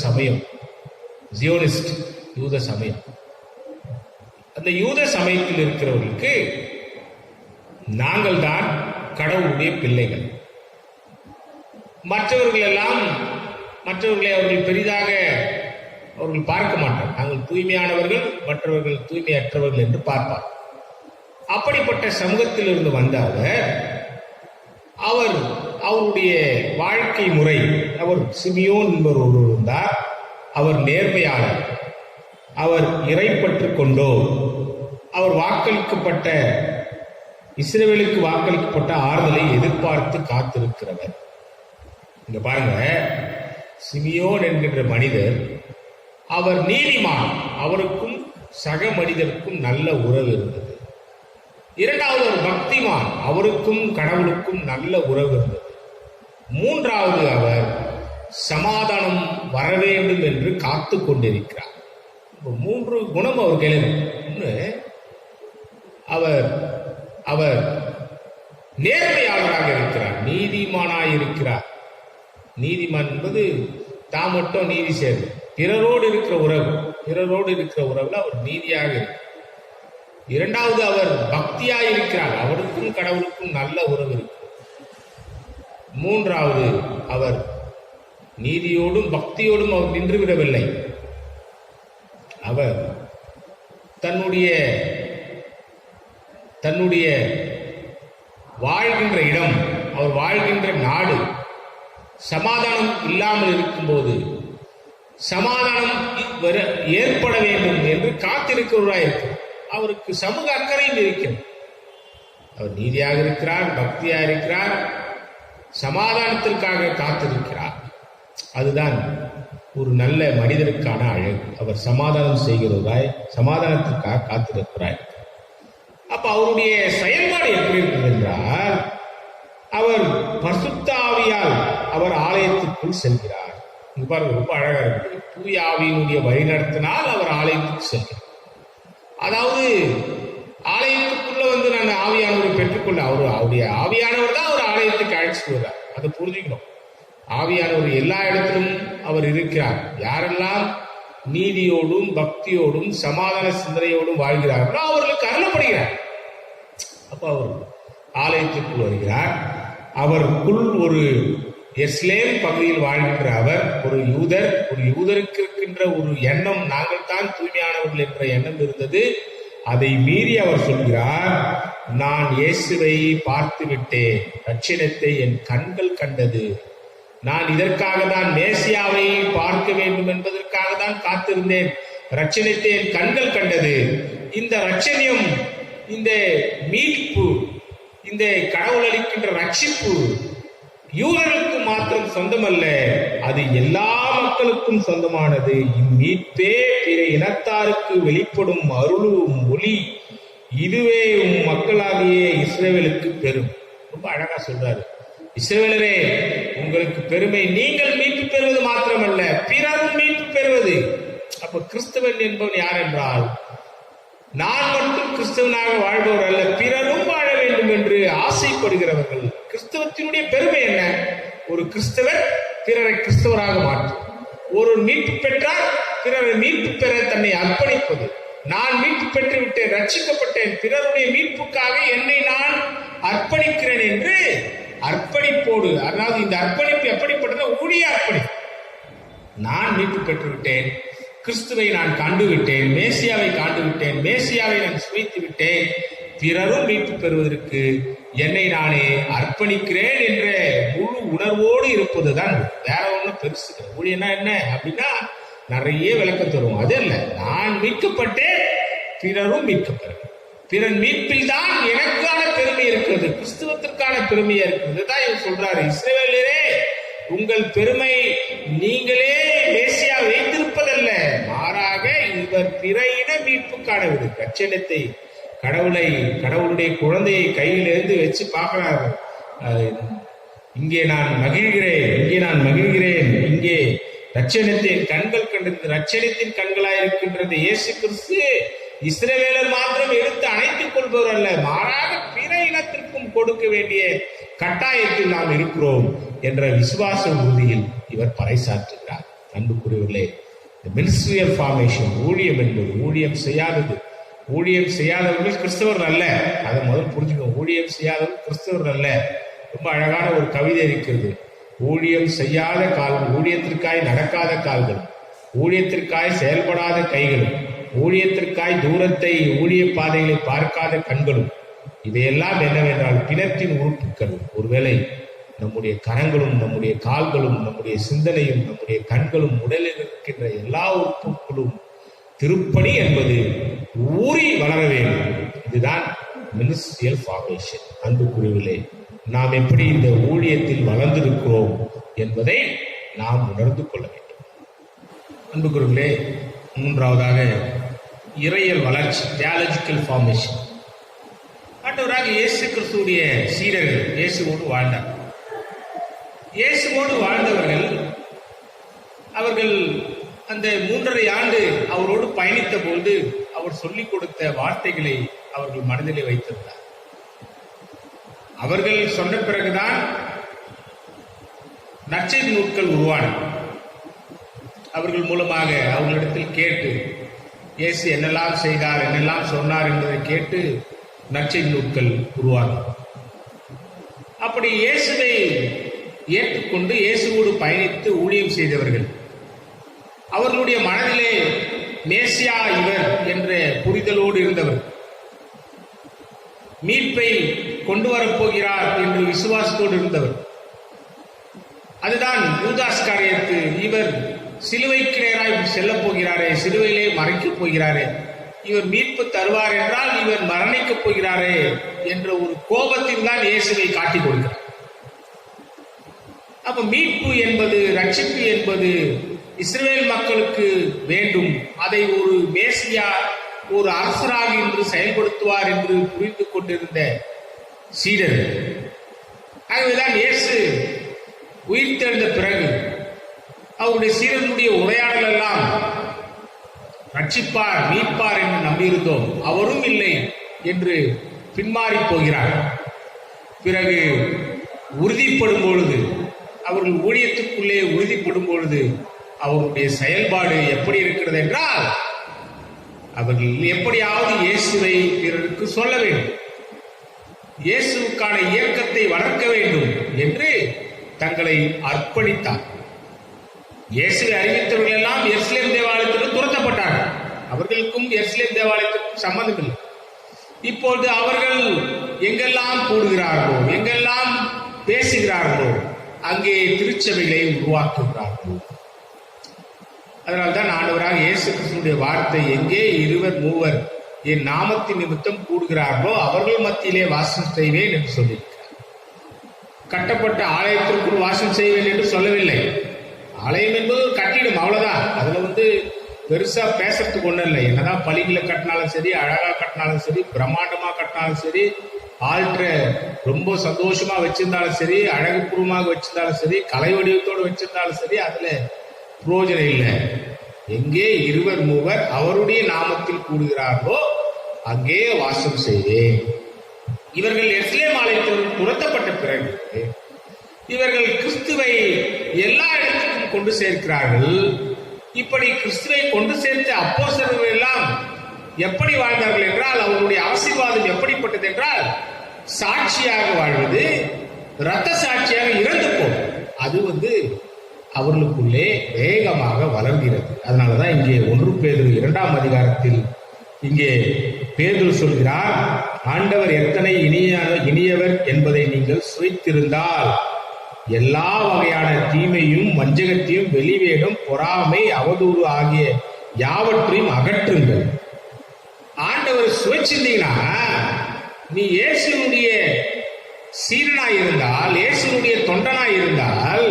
சமயம் ஜியோனிஸ்ட், யூத சமயம். அந்த யூத சமயத்தில் இருக்கிறவர்களுக்கு நாங்கள் தான் கடவுளுடைய பிள்ளைகள், மற்றவர்களை அவர்கள் பெரிதாக அவர்கள் பார்க்க மாட்டார். நாங்கள் தூய்மையானவர்கள், மற்றவர்கள் தூய்மையற்றவர்கள் என்று பார்ப்பார். அப்படிப்பட்ட சமூகத்தில் இருந்து வந்த அவர் அவருடைய வாழ்க்கை முறை, அவர் சிமியோன் என்பவர் ஒருவர் இருந்தார். அவர் நேர்மையாளர், அவர் இறைப்பற்று கொண்டோ, அவர் இஸ்ரவேலுக்கு வாக்களிக்கப்பட்ட ஆறுதலை எதிர்பார்த்து காத்திருக்கிறவர். இங்க பாருங்க, சிமியோன் என்கின்ற மனிதர் அவர் நீதிமான், அவருக்கும் சக மனிதருக்கும் நல்ல உறவு இருந்தது. இரண்டாவது அவர் பக்திமான், அவருக்கும் கடவுளுக்கும் நல்ல உறவு இருந்தது. மூன்றாவது அவர் சமாதானம் வர வேண்டும் என்று காத்து கொண்டிருக்கிறார். 3 குணம் அவர் கையில். அவர் நேர்மையாளராக இருக்கிறார், நீதிமானாய் இருக்கிறார். நீதிமான் என்பது தாம் மட்டும் நீதி சேர்ந்து பிறரோடு இருக்கிற உறவுல அவர் நீதியாக இருக்கிறார். இரண்டாவது அவர் பக்தியாய் இருக்கிறார், அவருக்கும் கடவுளுக்கும் நல்ல உறவு இருக்கிறது. மூன்றாவது அவர் நீதியோடும் பக்தியோடும் அவர் நின்றுவிடவில்லை. அவர் தன்னுடைய வாழ்கின்ற இடம், அவர் வாழ்கின்ற நாடு சமாதானம் இல்லாமல் இருக்கும்போது சமாதானம் ஏற்பட வேண்டும் என்று காத்திருக்கிறவராக இருக்கிறார். அவருக்கு சமூக அக்கறையும் இருக்கிறது. அவர் நீதியாக இருக்கிறார், பக்தியாக இருக்கிறார், சமாதானத்திற்காக காத்திருக்கிறார். அதுதான் ஒரு நல்ல மனிதனுக்கான அழகு. அவர் சமாதானம் செய்கிறவராய், சமாதானத்திற்காக காத்திருக்கிறார். அப்ப அவருடைய செயல்பாடு எப்படி இருக்குது என்றால், அவர் பரிசுத்த ஆவியால் அவர் ஆலயத்திற்குள் செல்கிறார். இங்க பாருங்க, ரொம்ப அழகா இருக்கு. தூய ஆவியினுடைய வழிநடத்தினால் அவர் ஆலயத்துக்கு செல்கிறார். அதாவது ஆலயத்துக்குள்ள நான் ஆவியானவரை பெற்றுக்கொள்ள, அவருடைய ஆவியானவர் தான் அவர் ஆலயத்துக்கு அழைச்சிட்டு வருவார். அதை புரிஞ்சுக்கணும். ஆவியானவர் எல்லா இடத்திலும் அவர் இருக்கிறார். யாரெல்லாம் நீதியோடும் பக்தியோடும் சமாதான சிந்தனையோடும் வாழ்கிறார்களோ அவர்களுக்கு அருளப்படுகிறார். அப்ப அவர் ஆலயத்திற்குள் வருகிறார். அவருக்குள் ஒரு எஸ்லேம் பகுதியில் வாழ்கின்ற அவர் ஒரு யூதருக்கு இருக்கின்ற ஒரு எண்ணம், நாங்கள் தான் தூய்மையானவர்கள் என்ற எண்ணம் இருந்தது. அதை மீறி அவர் சொல்கிறார், நான் இயேசுவை பார்த்து விட்டேன், ரட்சணத்தை என் கண்கள் கண்டது. நான் இதற்காக தான் மேசியாவை பார்க்க வேண்டும் என்பதற்காக தான் காத்திருந்தேன். ரட்சணத்தை என் கண்கள் கண்டது. இந்த ரட்சணியம், இந்த மீட்பு, இந்த கடவுள் அளிக்கின்ற ரட்சிப்பு யூதர்களுக்கு மாத்திரம் சொந்தமல்ல, அது எல்லா மக்களுக்கும் சொந்தமானது. இம்மீட்பே பிற இனத்தாருக்கு வெளிப்படும் அருளும் ஒளி, இதுவே மக்களாகிய இஸ்ரவேலுக்கு பெரும். ரொம்ப அழகா சொல்றாரு. இஸ்ரவேலரே, உங்களுக்கு பெருமை, நீங்கள் மீட்பு பெறுவது மாத்திரமல்ல, பிறரும் மீட்பு பெறுவது. அப்ப கிறிஸ்தவன் என்பவன் யார் என்றால், நான் மட்டும் கிறிஸ்தவனாக வாழ்பவர் அல்ல, பிறரும் வாழ வேண்டும் என்று ஆசைப்படுகிறவர்கள். கிறிஸ்தவத்தினுடைய பெருமை என்ன? ஒரு கிறிஸ்தவர் பிறரை கிறிஸ்தவராக மாற்றும். ஒரு மீட்பு பெற்றால் பிறரை மீட்பு பெற தன்னை அர்ப்பணிப்பது. நான் மீட்பு பெற்று விட்டேன், ரட்சிக்கப்பட்டேன், பிறருடைய மீட்புக்காக என்னை நான் அர்ப்பணிக்கிறேன் என்று அர்ப்பணிப்போடு, அதாவது இந்த அர்ப்பணிப்பு எப்படிப்பட்டது? ஊழிய அர்ப்பணிப்பு. நான் மீட்பு பெற்று விட்டேன், கிறிஸ்துவை நான் கண்டுவிட்டேன், மேசியாவை காண்டுவிட்டேன், மேசியாவை நான் சுவைத்து விட்டேன், பிறரும் மீட்பு பெறுவதற்கு என்னை நானே அர்ப்பணிக்கிறேன் என்ற முழு உணர்வோடு இருப்பதுதான். வேற ஒன்றும் பெருசு ஊழியனா என்ன அப்படின்னா நிறைய விளக்கம் தருவோம். அது இல்ல, நான் மீட்கப்பட்டேன், பிறரும் மீட்கப்பெறும். பிறன் மீட்பில் தான் எனக்கான பெருமை இருக்கிறது, கிறிஸ்துவத்திற்கான பெருமையா இருக்கிறது. தான் இவர் சொல்றாரு, இஸ்ரவேலரே உங்கள் பெருமை நீங்களே மேசியா வைத்திருப்பதல்ல, மாறாக இவர் பிற இன மீட்புக்கான விடு ரட்சணத்தை கடவுளுடைய குழந்தையை கையிலிருந்து வச்சு பார்க்கிறார். இங்கே நான் மகிழ்கிறேன், இங்கே ரட்சணத்தின் கண்கள் கண்டது, ரட்சணத்தின் கண்களாய் இருக்கின்றது இயேசு கிறிஸ்து இஸ்ரவேலர் மாத்திரம் எடுத்து அணைத்துக் கொள்பவர் அல்ல, மாறாக பிற இனத்திற்கும் கொடுக்க வேண்டிய கட்டாயத்தில் நாம் இருக்கிறோம் என்ற விசுவாச உறுதியில் இவர் பறைசாற்றுகிறார். அன்புக்குரியவர்களே, மினிஸ்ட்ரி ஆஃப் ஃபார்மேஷன், ஊழியம் என்பது ஊழியம் செய்யாதது. ஊழியம் செய்யாதவர்கள் கிறிஸ்தவர்கள் அல்ல. அதை முதல் புரிஞ்சுக்கணும். ஊழியம் செய்யாதவர்கள் கிறிஸ்தவர்கள் அல்ல. ரொம்ப அழகான ஒரு கவிதை இருக்கிறது. ஊழியம் செய்யாத கால்கள், ஊழியத்திற்காய் நடக்காத கால்கள், ஊழியத்திற்காய் செயல்படாத கைகளும், ஊழியத்திற்காய் தூரத்தை ஊழிய பாதைகளை பார்க்காத கண்களும், இவையெல்லாம் என்னவென்றால் பிணத்தின் உறுப்புகள். ஒருவேளை நம்முடைய கரங்களும், நம்முடைய கால்களும், நம்முடைய சிந்தனையும், நம்முடைய கண்களும், உடலில் இருக்கின்ற எல்லா உறுப்புகளும் திருப்பணி என்பது ஊறி வளர வேண்டும். இதுதான் மினிஸ்ட்ரியல் ஃபார்மேஷன். அன்புக்குரியவர்களே, நாம் எப்படி இந்த ஊழியத்தில் வளர்ந்திருக்கிறோம் என்பதை நாம் உணர்ந்து கொள்ள வேண்டும். அன்புக்குரியவர்களே, மூன்றாவதாக இறையியல் வளர்ச்சி, தியாலஜிக்கல் ஃபார்மேஷன். ஆண்டவராக இயேசு கிறிஸ்துவுடைய சீடர்கள் இயேசுவோடு வாழ்ந்தார். இயேசுவோடு வாழ்ந்தவர்கள், அவர்கள் அந்த 3.5 ஆண்டு அவரோடு பயணித்த போது அவர் சொல்லிக் கொடுத்த வார்த்தைகளை அவர்கள் மனதிலே வைத்திருந்தார். அவர்கள் சொன்ன பிறகுதான் நற்செய்தி நூல்கள் உருவான. அவர்கள் மூலமாக அவர்களிடத்தில் கேட்டு இயேசு என்னெல்லாம் செய்தார், என்னெல்லாம் சொன்னார் என்பதை கேட்டு நற்செய்தி நூல்கள் உருவாகும். அப்படி இயேசுவை ஏற்றுக்கொண்டு இயேசுவோடு பயணித்து ஊழியம் செய்தவர்கள், அவர்களுடைய மனதிலே மேசியா இவர் என்ற புரிதலோடு இருந்தவர், மீட்பை கொண்டு வரப்போகிறார் என்று விசுவாசத்தோடு இருந்தவர். அதுதான் யூதாஸ்காரியத்து, இவர் சிலுவைக்கு நேராய் செல்லப் போகிறாரே, சிலுவையிலே மறைக்கப் போகிறாரே, இவர் மீட்பு தருவார் என்றால் இவர் மரணிக்கப் போகிறாரே என்ற ஒரு கோபத்தில் தான் இயேசுவை காட்டிக் கொடுக்கிறார். அப்ப மீட்பு என்பது, ரட்சிப்பு என்பது இஸ்ரவேல் மக்களுக்கு வேண்டும். அதை ஒரு மேசியா, ஒரு அரசராக இன்று செயல்படுத்துவார் என்று புரிந்து கொண்டிருந்த சீடர். ஆகவேதான் இயேசு உயிர்த்தெழுந்த பிறகு அவருடைய சீடனுடைய உரையாடல் எல்லாம் ரட்சிப்பார், மீட்பார் என்று நம்பியிருந்தோம், அவரும் இல்லை என்று பின்மாறி போகிறார். பிறகு உறுதிப்படும் பொழுது, அவர்கள் ஊழியத்துக்குள்ளே உறுதிப்படும் பொழுது அவருடைய செயல்பாடு எப்படி இருக்கிறது என்றால், அவர்கள் எப்படியாவது இயேசுவை பிறருக்கு சொல்ல வேண்டும், இயேசுவுக்கான இயக்கத்தை வளர்க்க வேண்டும் என்று தங்களை அர்ப்பணித்தார். இயேசுவை அறிவித்தவர்கள் எல்லாம் எருசலேம் தேவாலயத்திற்கு துரத்தப்பட்டார்கள். அவர்களுக்கும் எருசலேம் தேவாலயத்திற்கும் சம்பந்தம் இல்லை. இப்பொழுது அவர்கள் எங்கெல்லாம் கூடுகிறார்களோ, எங்கெல்லாம் பேசுகிறார்களோ, அங்கே திருச்சபைகளை உருவாக்குகிறார்கள். அதனால்தான் ஆண்டவராக இயேசு கிறிஸ்துவினுடைய வார்த்தை, எங்கே 2-3 என் நாமத்தின் நிமித்தம் கூடுகிறார்களோ அவர்கள் மத்தியிலே வாசம் செய்வேன் என்று சொல்லியிருக்கிறார். கட்டப்பட்ட ஆலயத்திற்குள் வாசம் செய்வேன் என்று சொல்லவில்லை. ஆலயம் என்பது ஒரு கட்டிடம், அவ்வளவுதான். அதுல பெருசா பேசுறதுக்கு ஒண்ணும் இல்லை. என்னதான் பலிகளை கட்டினாலும் சரி, அழகா கட்டினாலும் சரி, பிரம்மாண்டமா கட்டினாலும் சரி, ஆல்ட்ரை ரொம்ப சந்தோஷமா வச்சிருந்தாலும் சரி, அழகுபூர்வமாக வச்சிருந்தாலும் சரி, கலை வடிவத்தோடு வச்சிருந்தாலும் சரி, அதுல புரோஜனம் இல்லை. எங்கே 2-3 அவருடைய நாமத்தில் கூடுகிறார்களோ அங்கே வாசம் செய்வேன். இவர்கள் எருசலேம் ஆலயத்தில் துரத்தப்பட்ட பிறகு இவர்கள் கிறிஸ்துவை எல்லா இடத்துக்கும் கொண்டு சேர்க்கிறார்கள். இப்படி கிறிஸ்துவை கொண்டு சேர்த்த அப்போஸ்தலர்கள் எல்லாம் எப்படி வாழ்ந்தார்கள் என்றால், அவர்களுடைய ஆசீர்வாதம் எப்படிப்பட்டது என்றால், சாட்சியாக வாழ்வது இரத்த சாட்சியாக இறந்து போகும். அது அவர்களுக்குள்ளே வேகமாக வளர்கிறது. அதனாலதான் இங்கே 1 பேதுரு 2ஆம் அதிகாரத்தில் இங்கே பேதுரு சொல்கிறார், ஆண்டவர் எத்தனை இனியவர் என்பதை நீங்கள் சுவைத்திருந்தால் எல்லா வகையான தீமையும் வஞ்சகத்தையும் வெளிவேடும் பொறாமை அவதூறு ஆகிய யாவற்றையும் அகற்றுங்கள். ஆண்டவர் சுவைச்சிருந்தீங்கன்னா நீ இயேசுனுடைய சீரனாய் இருந்தால், இயேசுனுடைய தொண்டனாய் இருந்தால்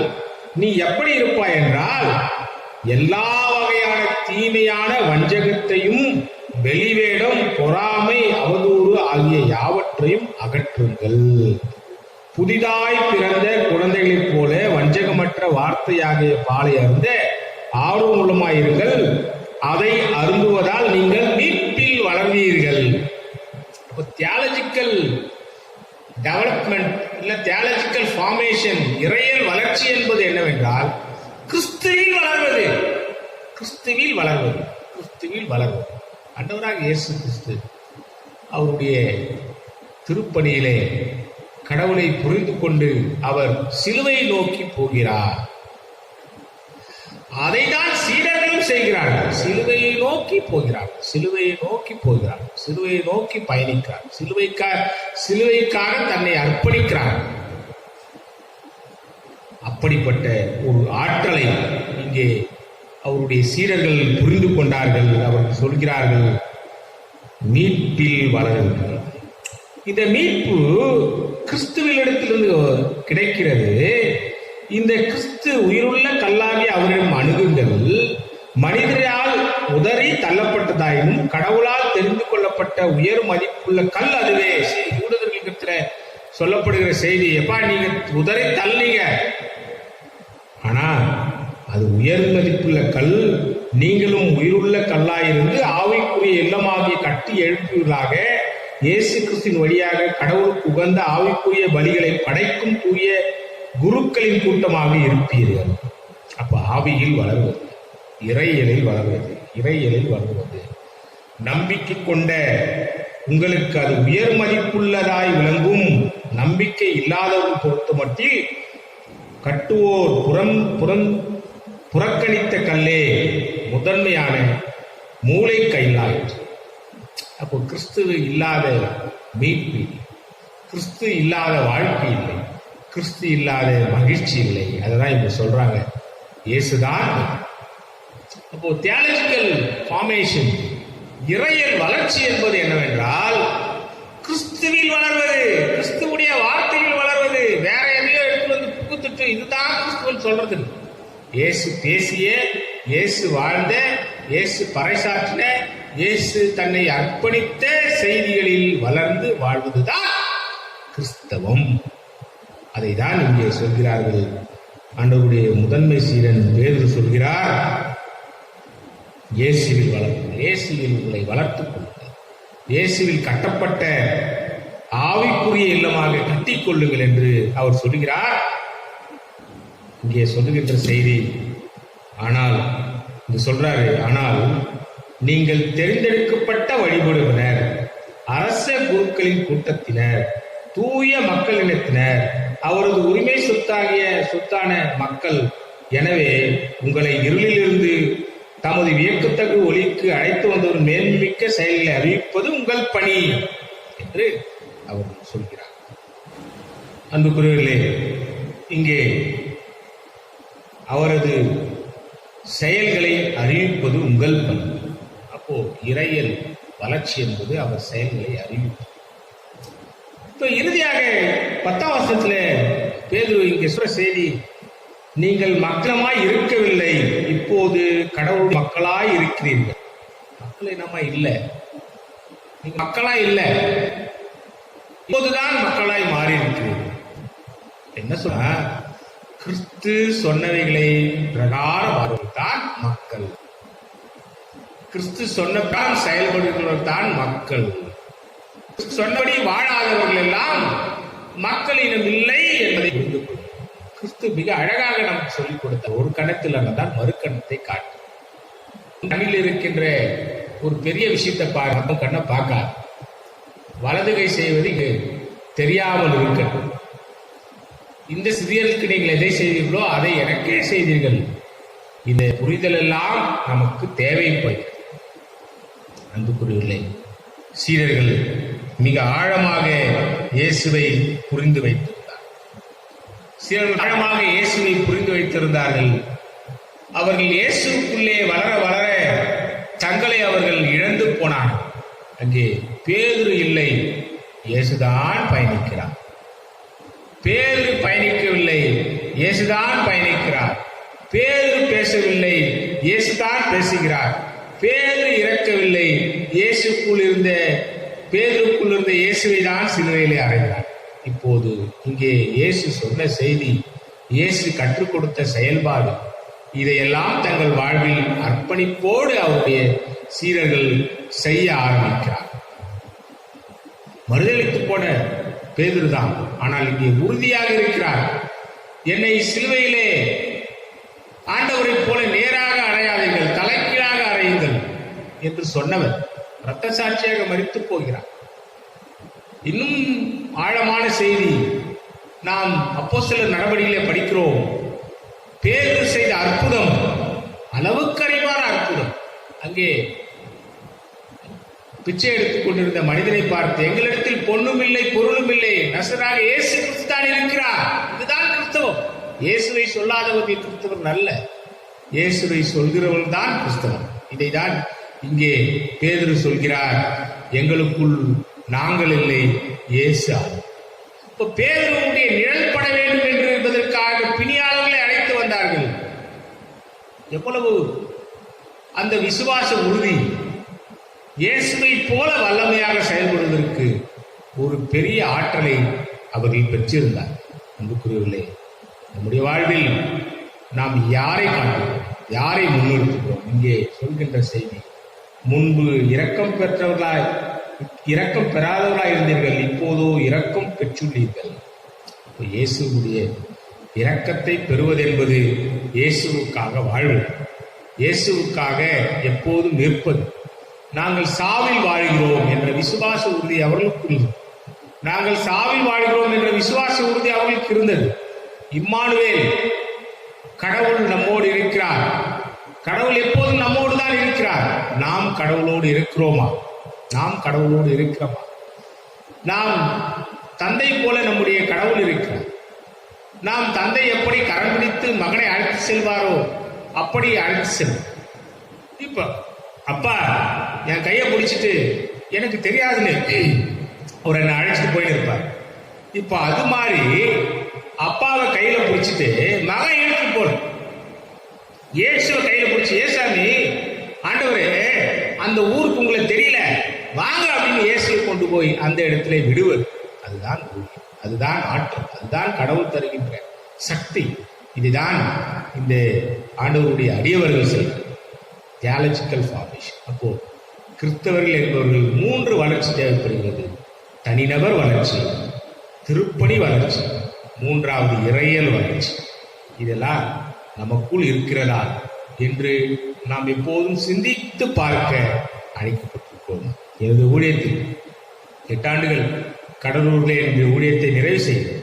நீ எப்படி இருப்பாய் என்றால் எல்லா வகையான தீமையான வஞ்சகத்தையும் வெளிவேடம் பொறாமை அவதூறு ஆகிய யாவற்றையும் அகற்றுங்கள். புதிதாய் பிறந்த குழந்தைகளைப் போல வஞ்சகமற்ற வார்த்தையாகிய பாலை அருந்த ஆர்வமுள்ளமாயிருங்கள். அதை அருந்துவதால் நீங்கள் மீட்பில் வளர்வீர்கள். தியாலஜிக்கல் டெவலப்மெண்ட் இல்ல தியாலஜிக்கல் ஃபார்மேஷன், இறையல் வளர்ச்சி என்பது என்னவென்றால் கிறிஸ்துவில் வளர்வது, கிறிஸ்துவில் வளர்வது, கிறிஸ்துவில் வளர்வது. ஆண்டவராக இயேசு கிறிஸ்து அவருடைய திருப்பணியிலே கடவுளை புரிந்து கொண்டு அவர் சிலுவை நோக்கி போகிறார். அதைதான் சீடர்களும் செய்கிறார்கள். சிலுவையை நோக்கி போகிறார்கள், சிலுவையை நோக்கி போகிறார்கள், சிலுவையை நோக்கி பயணிக்கிறார், சிலுவைக்காக தன்னை அர்ப்பணிக்கிறார். அப்படிப்பட்ட ஒரு ஆற்றலை இங்கே அவருடைய சீடர்கள் புரிந்து கொண்டார்கள். அவர்கள் சொல்கிறார்கள், மீட்பில் வளருங்கள். இந்த மீட்பு கிறிஸ்துவினிடத்திலிருந்து கிடைக்கிறது. இந்த கிறிஸ்து உயிருள்ள கல்லாகி அவரிடம் அணுகுங்கள். மனிதரால் உதறி தள்ளப்பட்டதாயினும் கடவுளால் தெரிந்து கொள்ளப்பட்ட உயர் மதிப்புள்ள கல் அதுவே. யூதர்களுக்கு சொல்லப்படுகிற செய்தி, எப்பா நீங்க உதறி தள்ளீங்க, ஆனா அது உயர் மதிப்புள்ள கல். நீங்களும் உயிருள்ள கல்லாயிருந்து ஆவிக்குரிய இல்லமாகிய கட்டி எழுப்புவீர்களாக. இயேசு கிறிஸ்துவின் வழியாக கடவுளுக்கு உகந்த ஆவிக்குரிய பலிகளை படைக்கும் தூய குருக்களின் கூட்டமாக இருப்பீர்கள். அப்ப ஆவியில் வளர்வது, இறையலில் வளர்வது, இறையலில் வளர்வது. நம்பிக்கை கொண்ட உங்களுக்கு அது உயர் மதிப்புள்ளதாய் விளங்கும். நம்பிக்கை இல்லாதவர்கள் பொறுத்த மட்டில் கட்டுவோர் புறக்கணித்த கல்லே முதன்மையான மூளை கையிலாயிற்று. அப்போ கிறிஸ்துவ இல்லாத மீட்பு, கிறிஸ்து இல்லாத வாழ்க்கை இல்லை, கிறிஸ்து இல்லாத மகிழ்ச்சி இல்லை. அததான் இப்ப சொல்றாங்க, இயேசுதான். அப்போ தியாலஜிக்கல் ஃபார்மேஷன், இறையல் வளர்ச்சி என்பது என்னவென்றால் கிறிஸ்துவில் வளர்வது, கிறிஸ்துவுடைய வார்த்தையில் வளர்வது. வேற எதையோ எடுத்து வந்து புகுத்துட்டு இதுதான் கிறிஸ்துவன் சொல்றது. இயேசு பேசிய, இயேசு வாழ்ந்த, இயேசு பறைசாற்றின, இயேசு தன்னை அர்ப்பணித்த செய்திகளில் வளர்ந்து வாழ்வதுதான் கிறிஸ்தவம். அதை தான் இங்கே சொல்கிறார்கள். ஆண்டவருடைய முதன்மை சீடன் பேதுரு சொல்கிறார், இயேசுவில் வளர்த்து, இயேசுவில் உங்களை வளர்த்துக் கொள்ளுங்கள், இயேசுவில் கட்டப்பட்ட ஆவிக்குரிய இல்லமாக கட்டிக் கொள்ளுங்கள் என்று அவர் சொல்கிறார். இங்கே சொல்லுகின்ற செய்தி, ஆனால் இங்கு சொல்றாரு, ஆனால் நீங்கள் தெரிந்தெடுக்கப்பட்ட வழிபடுவினர், அரச குருக்களின் கூட்டத்தினர், தூய மக்களினத்தினர், அவரது உரிமை சொத்தான மக்கள். எனவே உங்களை இருளிலிருந்து தமது வியக்கத்தகு ஒளிக்கு அழைத்து வந்தவர் மேன்மிக்க செயல்களை அறிவிப்பது உங்கள் பணி என்று அவர் சொல்கிறார். அன்புக்குரியவர்களே, இங்கே அவரது செயல்களை அறிவிப்பது உங்கள் பணி. அப்போ இறையல் வளர்ச்சி என்பது அவர் செயல்களை அறிவிப்பது. இப்ப இறுதியாக 10ஆம் வசனத்துல பேதுரு இங்கே சொல்ற செய்தி, நீங்கள் மக்களமாய் இருக்கவில்லை, இப்போது கடவுள் மக்களாய் இருக்கிறீர்கள். மக்கள் நம்ம இல்ல, நீங்க மக்களாய் இல்ல, இப்போதுதான் மக்களாய் மாறி இருக்கிறீர்கள். என்ன சொல்ற, கிறிஸ்து சொன்னவைகளை பிரகாரம் தான் மக்கள், கிறிஸ்து சொன்னதான் செயல்படுகிறவர்கள் தான் மக்கள். சொன்னபடி வாழாதவர்கள் எல்லாம் மக்களிடம் இல்லை என்பதை புரிந்து கொள்ளும். கிறிஸ்து மிக அழகாக நமக்கு சொல்லிக் கொடுத்த ஒரு கணத்தில் தான் மறு கணத்தை காட்டும். கண்ணில் இருக்கின்ற ஒரு பெரிய விஷயத்தை கண்ணை பார்க்காது. வலது கை செய்வது தெரியாமல் இருக்கட்டும். இந்த சிறியர்களுக்கு நீங்கள் எதை செய்தீர்களோ அதை எனக்கே செய்தீர்கள். இந்த புரிதல் எல்லாம் நமக்கு தேவைப்படுகிறது. அன்புக்குரியவர்களே, சீடர்கள் மிக ஆழமாக இயேசுவை புரிந்து வைத்திருந்தார். சீடர்கள் ஆழமாக இயேசுவை புரிந்து வைத்திருந்தார்கள். அவர்கள் இயேசுக்குள்ளே வளர வளர தங்களை அவர்கள் இழந்து போனார்கள். அங்கே பேதுரு இல்லை, இயேசுதான் பயணிக்கிறார். பேதுரு பயணிக்கவில்லை, இயேசுதான் பயணிக்கிறார். பேதுரு பேசவில்லை, இயேசுதான் பேசுகிறார். பேதுரு இறக்கவில்லை, பேதுருக்குள் இருந்த இயேசுவை தான் சிலுவையிலே அறைகிறார். இப்போது இங்கே இயேசு சொன்ன செய்தி, இயேசு கற்றுக் கொடுத்த செயல்பாடு, இதையெல்லாம் தங்கள் வாழ்வில் அர்ப்பணிப்போடு அவருடைய சீடர்கள் செய்ய ஆரம்பிக்கிறார். மறுதலித்து போன பேதுரு தான், ஆனால் இங்கே உறுதியாக இருக்கிறார். என்னை சிலுவையிலே ஆண்டவரை போல நேராக அறையாதீர்கள், தலைக்கீழாக அறையுங்கள் என்று சொன்னவர் இரத்த சாட்சியாக மரித்து போகிறார். இன்னும் ஆழமான செய்தி நாம் அப்போஸ்தலர் நடவடிக்கையிலே படிக்கிறோம். பேதுரு செய்த அற்புதம் அளவுக்கறிவான அற்புதம். அங்கே பிச்சை எடுத்துக் கொண்டிருந்த மனிதனை பார்த்து, எங்களிடத்தில் பொன்னும் இல்லை பொருளும் இல்லை, நசராக இயேசு கிறிஸ்து தான் இருக்கிறார், இதுதான் கிறிஸ்தவம். இயேசுவை சொல்லாதவர்கள் கிறிஸ்தவர் அல்ல, இயேசுவை சொல்கிறவர்கள் தான் கிறிஸ்தவம். இதைதான் இங்கே பேதுரு சொல்கிறார், எங்களுக்குள் நாங்கள் இல்லை, இயேசு. இப்ப பேதுருவுடைய நிழல் பட வேண்டும் என்று என்பதற்காக பிணியாளர்களை அழைத்து வந்தார்கள். எவ்வளவு அந்த விசுவாச உறுதி! இயேசுவை போல வல்லமையாக செயல்படுவதற்கு ஒரு பெரிய ஆற்றலை அவர்கள் பெற்றிருந்தார். அன்புக்குரியவர்களே, நம்முடைய வாழ்வில் நாம் யாரை காண்கிறோம், யாரை முன்னிறுத்துகிறோம்? இங்கே சொல்கின்ற செய்தி, முன்பு இரக்கம் பெறாதவர்களாய் இருந்தீர்கள், இப்போதோ இரக்கம் பெற்றுள்ளீர்கள். இயேசுடைய இரக்கத்தை பெறுவது என்பது இயேசுவுக்காக வாழ்வது, இயேசுவுக்காக எப்போதும் நிற்பது. நாங்கள் சாவில் வாழ்கிறோம் என்ற விசுவாச உறுதி அவர்களுக்கு, நாங்கள் சாவில் வாழ்கிறோம் என்ற விசுவாச உறுதி அவர்களுக்கு இருந்தது. இம்மானுவேல், கடவுள் நம்மோடு இருக்கிறார், கடவுள் எப்போதும் நம்மோடு தான் இருக்கிறார். நாம் கடவுளோடு இருக்கிறோமா? நாம் கடவுளோடு இருக்கிறோமா? நாம் தந்தை போல நம்முடைய கடவுள் இருக்கிறார். நாம் தந்தை எப்படி கரம் பிடித்து மகனை அழைத்து செல்வாரோ அப்படி அழைத்து செல்வோம். இப்ப அப்பா என் கையை பிடிச்சிட்டு எனக்கு தெரியாதுன்னு அவர் என்னை அழைச்சிட்டு போயின்னு இருப்பார். இப்ப அது மாதிரி அப்பாவை கையில பிடிச்சிட்டு மகன் இழுத்து போற, இயேசுவை கையில பிடிச்சி, ஏசாமி ஆண்டவரே அந்த ஊருக்கு உங்களை தெரியல வாங்க அப்படின்னு இயேசுவை கொண்டு போய் அந்த இடத்துல விடுவது. அதுதான் ஊழியம், அதுதான் ஆற்றல், அதுதான் கடவுள் தருகின்ற சக்தி. இதுதான் இந்த ஆண்டவருடைய அடியவர்கள் செய்கிறார், தியாலஜிக்கல் ஃபார்மேஷன். அப்போ கிறிஸ்தவர்கள் என்பவர்கள் 3 வளர்ச்சி தேவைப்படுகிறது: தனிநபர் வளர்ச்சி, திருப்பணி வளர்ச்சி, 3வது இறையியல் வளர்ச்சி. இதெல்லாம் நமக்குள் இருக்கிறதா என்று நாம் எப்போதும் சிந்தித்து பார்க்க அழைக்கப்பட்டிருக்கிறோம். எனது ஊழியத்தில் 8 ஆண்டுகள் கடலூரில் என்னுடைய ஊழியத்தை நிறைவு செய்தேன்.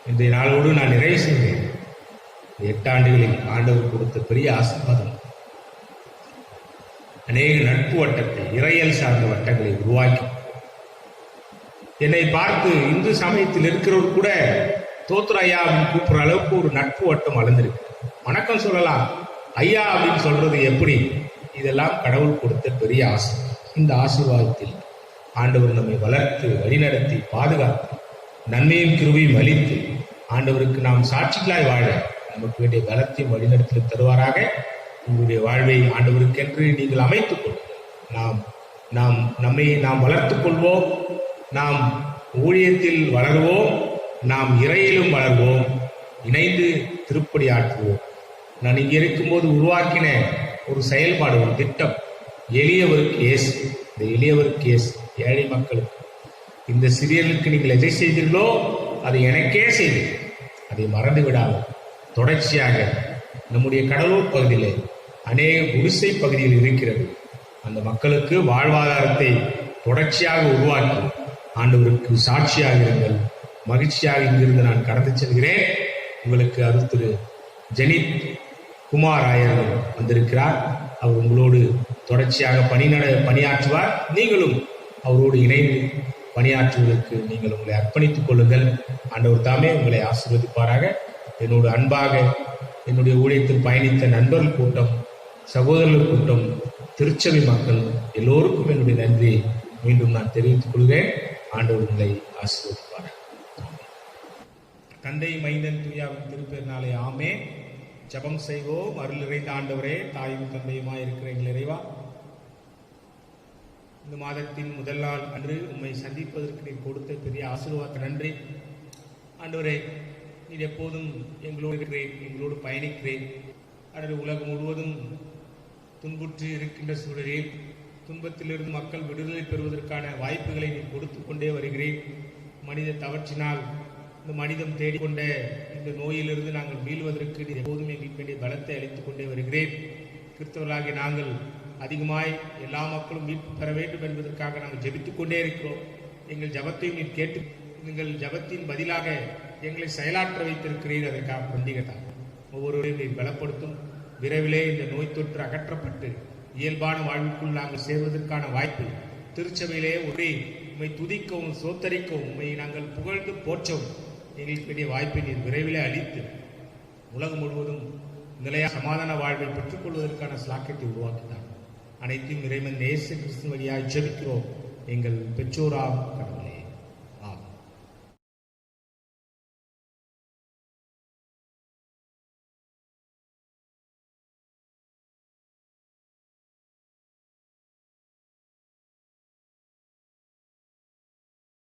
இன்றைய நாளோடு நான் நிறைவு செய்தேன். 8 ஆண்டுகளில் ஆண்டவர் கொடுத்த பெரிய ஆசீர்வாதம், அநேக நட்பு வட்டத்தை, இறையல் சார்ந்த வட்டங்களை உருவாக்கி என்னை பார்த்து இந்து சமயத்தில் இருக்கிறவர் கூட தோத்திர ஐயா அப்படின்னு கூப்பிடுற அளவுக்கு ஒரு நட்பு வட்டம் வளர்ந்திருக்கு. வணக்கம் சொல்லலாம், ஐயா அப்படின்னு சொல்றது எப்படி? இதெல்லாம் கடவுள் கொடுத்த பெரிய ஆசீர்வாதம். இந்த ஆசீர்வாதத்தில் ஆண்டவர் நம்மை வளர்த்து வழிநடத்தி பாதுகாத்து நன்மையும் கிருபையும் அளித்து ஆண்டவருக்கு நாம் சாட்சிகளாய் வாழ நமக்கு வேண்டிய பலத்தையும் வழிநடத்தி தருவாராக. உங்களுடைய வாழ்வை ஆண்டவருக்கென்று நீங்கள் அமைத்துக் கொள்ளுங்கள். நாம் வளர்த்துக் கொள்வோம், நாம் ஊழியத்தில் வளர்வோம், நாம் இறையிலும் வளர்வோம், இணைந்து திருப்படி ஆற்றுவோம். நான் இங்கே இருக்கும்போது உருவாக்கின ஒரு செயல்பாடு, ஒரு திட்டம், எளியவருக்கு இயேசு. இந்த எளியவருக்கு இயேசு, ஏழை மக்களுக்கு, இந்த சிறியர்களுக்கு நீங்கள் எதை செய்தீர்களோ அதை எனக்கே செய்தீர்கள். அதை மறந்து விடாமல் தொடர்ச்சியாக நம்முடைய கடலூர் பகுதியில் அநேக குடிசை பகுதியில் இருக்கிறது. அந்த மக்களுக்கு வாழ்வாதாரத்தை தொடர்ச்சியாக உருவாக்கி ஆண்டவருக்கு சாட்சியாக இருங்கள். மகிழ்ச்சியாக இங்கிருந்து நான் கடந்து செல்கிறேன். உங்களுக்கு அருள் திரு ஜெனித் குமார் ஆயர் வந்திருக்கிறார். அவர் உங்களோடு தொடர்ச்சியாக பணியாற்றுவார். நீங்களும் அவரோடு இணைந்து பணியாற்றுவதற்கு நீங்கள் உங்களை அர்ப்பணித்துக் கொள்ளுங்கள். ஆண்டவர் தாமே உங்களை ஆசீர்வதிப்பாராக. என்னோடு அன்பாக என்னுடைய ஊழியத்தில் பயணித்த நண்பர்கள் கூட்டம், சகோதரர்கள் கூட்டம், திருச்சபை மக்கள் எல்லோருக்கும் என்னுடைய நன்றி மீண்டும் நான் தெரிவித்துக் கொள்கிறேன். ஆண்டவர் உங்களை ஆசீர்வதிப்பாராக. தந்தை மைந்தன் தூயாவின் திருப்பெருநாளே ஆமே. ஜபம் செய்வோம். அருள் நிறைந்த ஆண்டவரே, தாயும் தந்தையுமாய் இருக்கிற எங்கள் இறைவா, இந்த மாதத்தின் முதல் நாள் அன்று உம்மை சந்திப்பதற்கு நீர் கொடுத்த பெரிய ஆசீர்வாதத்தை நன்றி. ஆண்டவரே, நீர் எப்போதும் எங்களோடு இருக்கிறேன், எங்களோடு பயணிக்கிறேன். ஆண்டவரே, உலகம் முழுவதும் துன்புற்று இருக்கின்ற சூழலில் துன்பத்திலிருந்து மக்கள் விடுதலை பெறுவதற்கான வாய்ப்புகளை நீர் கொடுத்து கொண்டே வருகிறேன். மனித தவற்றினால் இந்த மனிதம் தேடிக்கொண்ட இந்த நோயிலிருந்து நாங்கள் மீள்வதற்கு நீர் எப்போதும் எங்களுக்கு வேண்டிய பலத்தை அளித்துக் கொண்டே வருகிறேன். கிறிஸ்தவர்களாகிய நாங்கள் அதிகமாய் எல்லா மக்களும் மீட்பு பெற வேண்டும் என்பதற்காக நாங்கள் ஜெபித்துக் கொண்டே இருக்கிறோம். எங்கள் ஜபத்தையும் நீர் கேட்டு எங்கள் ஜபத்தின் பதிலாக எங்களை செயலாற்ற வைத்திருக்கிறீர். அதற்காக நன்றிகளாக ஒவ்வொருவரையும் நீர் பலப்படுத்தும். விரைவிலே இந்த நோய் தொற்று அகற்றப்பட்டு இயல்பான வாழ்வுக்குள் நாங்கள் சேர்வதற்கான வாய்ப்பு திருச்சபையிலே ஒரே உண்மை துதிக்கவும் சோத்தரிக்கவும் உண்மை நாங்கள் புகழ்ந்து போற்றவும் எங்களுக்கு வேண்டிய வாய்ப்பை நீர் விரைவிலே அளித்து உலகம் முழுவதும் நிலையான சமாதான வாழ்வை பெற்றுக் கொள்வதற்கான ஸ்லாக்கியத்தை உருவாக்கினார். அனைத்தையும் இறைவன் இயேசு கிறிஸ்து வழியாய் ஜெபிக்கிறோம் எங்கள் பெற்றோராம் கடவுளே.